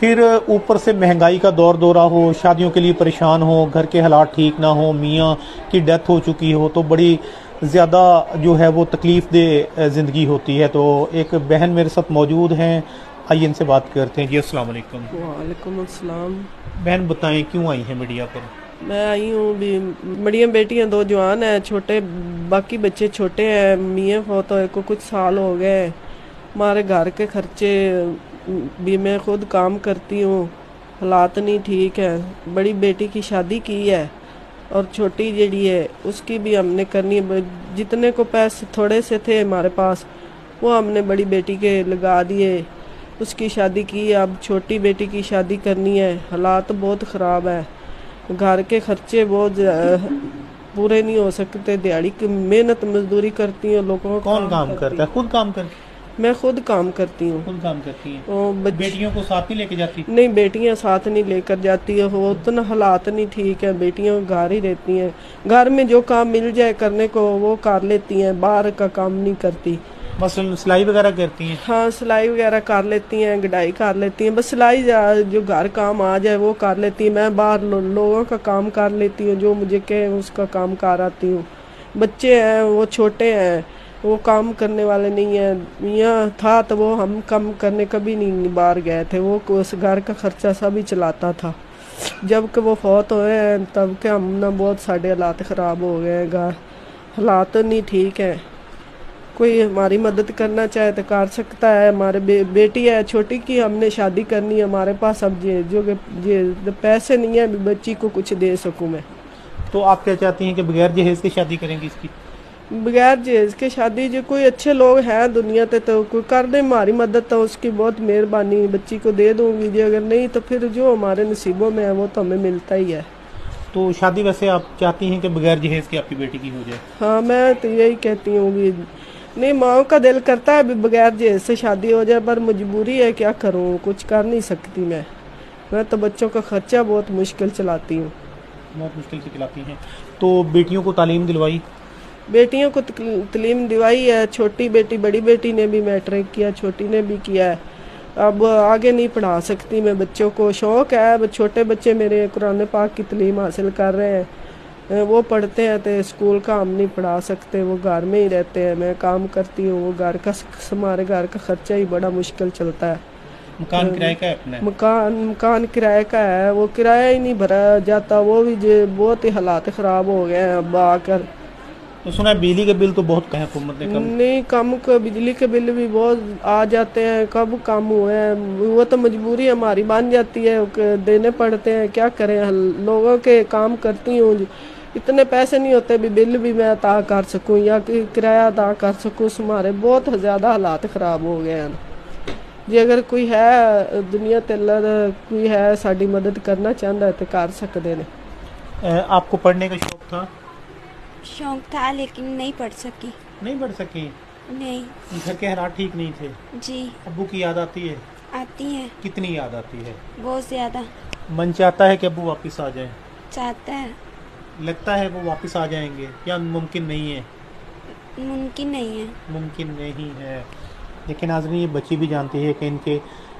फिर ऊपर से महंगाई का दौर दौरा हो, शादियों के लिए परेशान हो, घर के हालात ठीक ना हो, मियाँ की डेथ हो चुकी हो, तो बड़ी ज़्यादा जो है वो तकलीफ़ दे ज़िंदगी होती है। तो एक बहन मेरे साथ मौजूद हैं, आइए इनसे बात करते हैं। जी अस्सलाम वालेकुम। वालेकुम अस्सलाम। बहन बताएं क्यों आई हैं मीडिया पर? मैं आई हूँ भी। बड़ियाँ बेटियाँ दो जवान हैं, छोटे बाकी बच्चे छोटे हैं। मियाँ फौत होए को कुछ साल हो गए। हमारे घर के खर्चे भी मैं खुद काम करती हूँ, हालात नहीं ठीक है। बड़ी बेटी की शादी की है और छोटी जड़ी है उसकी भी हमने करनी है। जितने को पैसे थोड़े से थे हमारे पास वो हमने बड़ी बेटी के लगा दिए, उसकी शादी की। अब छोटी बेटी की शादी करनी है, हालात बहुत ख़राब है। घर के खर्चे बहुत पूरे नहीं हो सकते। दिहाड़ी की मेहनत मजदूरी करती हूँ, लोगों को कौन काम करती करता है? खुद काम कर मैं खुद काम करती हूँ। खुद काम करती हैं? और बेटियों को साथ नहीं लेके जाती? नहीं, बेटियां साथ नहीं लेकर जाती है। वो उतना हालात नहीं ठीक है, बेटियां घर ही रहती हैं। घर में जो काम मिल जाए करने को वो कर लेती हैं, बाहर का काम नहीं करती। मसलन सिलाई वगैरह करती हैं? हाँ, सिलाई वगैरह कर लेती हैं, गुडाई कर लेती हैं। बस सिलाई जो घर काम आ जाए वो कर लेती हैं। मैं बाहर लोगों का काम कर लेती हूँ, जो मुझे कहे उसका काम कर आती हूँ। बच्चे हैं वो छोटे हैं, वो काम करने वाले नहीं है। मियाँ था तो वो हम कम करने कभी नहीं बाहर गए थे। वो उस घर का खर्चा सब ही चलाता था। जब कि वो फौत हुए हैं तब के हम ना बहुत साढ़े हालात ख़राब हो गए हैं। घर हालात नहीं ठीक है। कोई हमारी मदद करना चाहे तो कर सकता है। हमारे बेटी है छोटी की, हमने शादी करनी है। हमारे पास अब ये पैसे नहीं है बच्ची को कुछ दे सकूं मैं। तो आप क्या चाहती हैं कि बगैर जहेज के शादी करेंगी इसकी? बगैर जहेज के शादी, जो कोई अच्छे लोग हैं दुनिया पे तो कोई कर दे हमारी मदद तो उसकी बहुत मेहरबानी, बच्ची को दे दूंगी जी। अगर नहीं तो फिर जो हमारे नसीबों में है वो तो हमें मिलता ही है। तो शादी वैसे आप चाहती हैं कि बगैर जहेज के आपकी बेटी की हो जाए? हाँ, मैं तो यही कहती हूँ भी। नहीं, माँ का दिल करता है भी बगैर जहेज से शादी हो जाए, पर मजबूरी है, क्या करूँ, कुछ कर नहीं सकती मैं तो बच्चों का खर्चा बहुत मुश्किल चलाती हूँ। बहुत मुश्किल से खिलाती हैं। तो बेटियों को तालीम दिलवाई? बेटियों को तालीम दिलवाई है। छोटी बेटी, बड़ी बेटी ने भी मैट्रिक किया, छोटी ने भी किया है। अब आगे नहीं पढ़ा सकती मैं बच्चों को। शौक़ है, छोटे बच्चे मेरे कुरान पाक की तालीम हासिल कर रहे हैं, वो पढ़ते हैं तो स्कूल का हम नहीं पढ़ा सकते, वो घर में ही रहते हैं। मैं काम करती हूँ, वो घर का हमारे घर का खर्चा ही बड़ा मुश्किल चलता है। मकान किराए का है अपना? मकान किराए का है, वो किराया ही नहीं भरा जाता। वो भी बहुत ही हालात ख़राब हो गए हैं अब आकर। तो सुना है बिजली के बिल तो बहुत कहे हुकूमत ने कम। नहीं, कम को बिजली के बिल भी बहुत आ जाते हैं। कब कम हुए हैं, वो तो मजबूरी हमारी बन जाती है, देने पड़ते हैं, क्या करें। लोगों के काम करती हूँ, इतने पैसे नहीं होते भी बिल भी मैं अदा कर सकूँ या कि किराया अदा कर सकूँ। हमारे बहुत ज़्यादा हालात ख़राब हो गए हैं जी। अगर कोई है दुनिया ते कोई है साड़ी मदद करना चाहता है तो कर सकते हैं। आपको पढ़ने का शौक था? शौक था लेकिन नहीं पढ़ सकी। नहीं पढ़ सकी? नहीं घर के हालात ठीक नहीं थे? जी। अब्बू की याद आती है? आती है, कितनी याद आती है? बहुत ज़्यादा। मन चाहता है कि अब्बू वापस आ जाए? चाहता है, लगता है वो वापस आ जाएंगे या मुमकिन नहीं है? मुमकिन नहीं है। मुमकिन नहीं है। लेकिन नाज़रीन, ये बच्ची भी जानती है कि इनके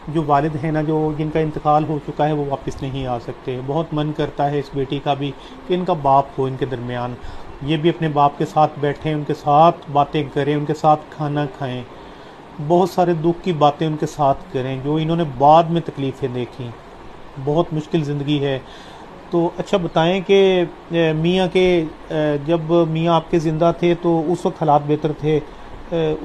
जो वालिद हैं ना, जो जिनका इंतकाल हो चुका है, वो वापस नहीं आ सकते। बहुत मन करता है इस बेटी का भी कि इनका बाप हो इनके दरमियान, ये भी अपने बाप के साथ बैठें, उनके साथ बातें करें, उनके साथ खाना खाएं, बहुत सारे दुख की बातें उनके साथ करें जो इन्होंने बाद में तकलीफ़ें देखी। बहुत मुश्किल ज़िंदगी है। तो अच्छा बताएं कि मियाँ के जब मियाँ आपके ज़िंदा थे तो उस वक्त हालात बेहतर थे,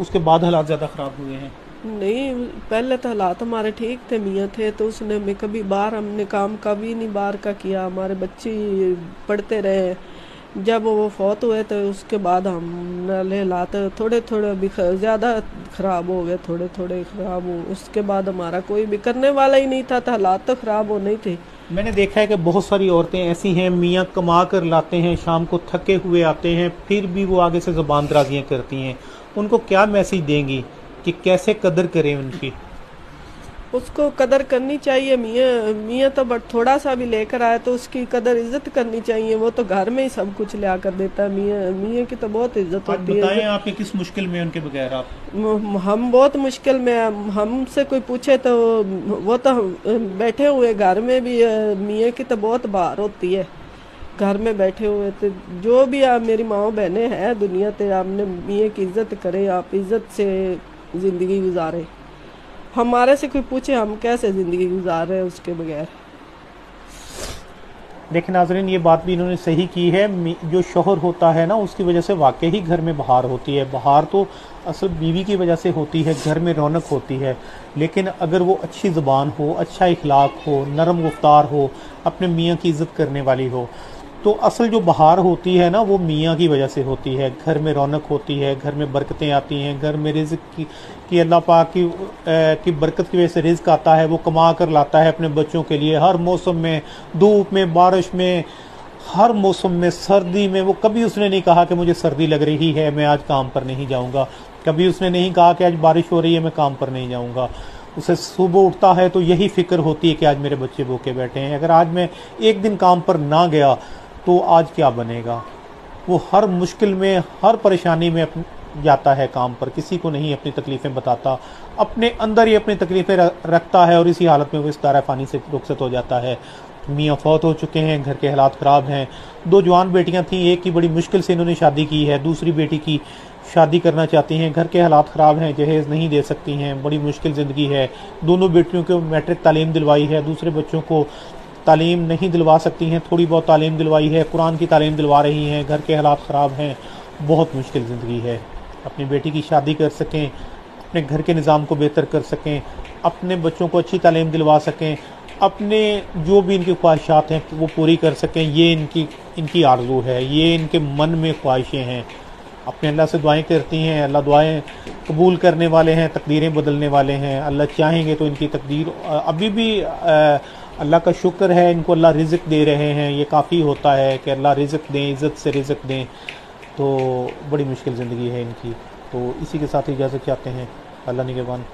उसके बाद हालात ज़्यादा ख़राब हुए हैं? नहीं, पहले तो हालात हमारे ठीक थे। मियाँ थे तो उसने हमें कभी बाहर, हमने काम कभी नहीं बाहर का किया। हमारे बच्चे पढ़ते रहे। जब वो फौत हुए तो उसके बाद हमारे हालात थोड़े थोड़े भी ज़्यादा ख़राब हो गए, थोड़े थोड़े ख़राब हो। उसके बाद हमारा कोई भी करने वाला ही नहीं था, तो हालात तो ख़राब होने ही थे। मैंने देखा है कि बहुत सारी औरतें ऐसी हैं, मियाँ कमा कर लाते हैं, शाम को थके हुए आते हैं, फिर भी वो आगे से ज़बान दराज़ियाँ करती हैं। उनको क्या मैसेज देंगी कि कैसे कदर करें उनकी? उसको कदर करनी चाहिए। मियाँ मियाँ तो बट थोड़ा सा भी लेकर आए तो उसकी कदर इज्जत करनी चाहिए। वो तो घर में ही सब कुछ लिया कर देता है। मियाँ मियाँ की तो बहुत इज्जत आज होती है। बताएं आप ये किस मुश्किल में हैं उनके बगैर आप? हम बहुत मुश्किल में हैं। हमसे कोई पूछे तो वो तो बैठे हुए घर में भी मियाँ की तो बहुत बाहर होती है। घर में बैठे हुए थे जो भी आप मेरी माँ बहनें हैं दुनिया ते, आपने मियाँ की इज्जत करें, आप इज्जत से ज़िंदगी गुजारें। हमारे से कोई पूछे हम कैसे ज़िंदगी गुजार रहे हैं उसके बगैर। देखिए नाज़रीन, ये बात भी इन्होंने सही की है। जो शोहर होता है ना, उसकी वजह से वाकई ही घर में बहार होती है। बहार तो असल बीवी की वजह से होती है, घर में रौनक होती है। लेकिन अगर वो अच्छी ज़ुबान हो, अच्छा इखलाक हो, नरम गुफ्तार हो, अपने मियाँ की इज़्ज़त करने वाली हो, तो असल जो बहार होती है ना, वो मियाँ की वजह से होती है। घर में रौनक होती है, घर में बरकतें आती हैं, घर में रिज़्क़ की अल्लाह पाक की बरकत की वजह से रिज़्क़ आता है। वो कमा कर लाता है अपने बच्चों के लिए, हर मौसम में, धूप में, बारिश में, हर मौसम में, सर्दी में। वो कभी उसने नहीं कहा कि मुझे सर्दी लग रही है, मैं आज काम पर नहीं जाऊँगा। कभी उसने नहीं कहा कि आज बारिश हो रही है, मैं काम पर नहीं जाऊँगा। उसे सुबह उठता है तो यही फ़िक्र होती है कि आज मेरे बच्चे भूखे बैठे हैं, अगर आज मैं एक दिन काम पर ना गया तो आज क्या बनेगा। वो हर मुश्किल में, हर परेशानी में जाता है काम पर, किसी को नहीं अपनी तकलीफ़ें बताता, अपने अंदर ही अपनी तकलीफ़ें रखता है, और इसी हालत में वो इस दायरा फ़ानी से रुखसत हो जाता है। मियाँ फौत हो चुके हैं, घर के हालात ख़राब हैं। 2 जवान बेटियां थीं, एक की बड़ी मुश्किल से इन्होंने शादी की है, दूसरी बेटी की शादी करना चाहती हैं। घर के हालात ख़राब हैं, जहेज़ नहीं दे सकती हैं, बड़ी मुश्किल ज़िंदगी है। दोनों बेटियों को मैट्रिक तालीम दिलवाई है, दूसरे बच्चों को तालीम नहीं दिलवा सकती हैं, थोड़ी बहुत तालीम दिलवाई है, कुरान की तालीम दिलवा रही हैं। घर के हालात ख़राब हैं, बहुत मुश्किल ज़िंदगी है। अपनी बेटी की शादी कर सकें, अपने घर के निज़ाम को बेहतर कर सकें, अपने बच्चों को अच्छी तालीम दिलवा सकें, अपने जो भी इनकी ख्वाहिशात हैं वो पूरी कर सकें, ये इनकी आरज़ू है, ये इनके मन में ख्वाहिशें हैं। अपने अल्लाह से दुआएं करती हैं, अल्लाह दुआएं कबूल करने वाले हैं, तकदीरें बदलने वाले हैं। अल्लाह चाहेंगे तो इनकी तकदीर अभी भी अल्लाह का शुक्र है, इनको अल्लाह रिज़्क़ दे रहे हैं। ये काफ़ी होता है कि अल्लाह रिज़्क़ दें, इज़्ज़त से रिज़्क़ दें। तो बड़ी मुश्किल ज़िंदगी है इनकी। तो इसी के साथ इजाज़त चाहते हैं। अल्लाह निगहबान।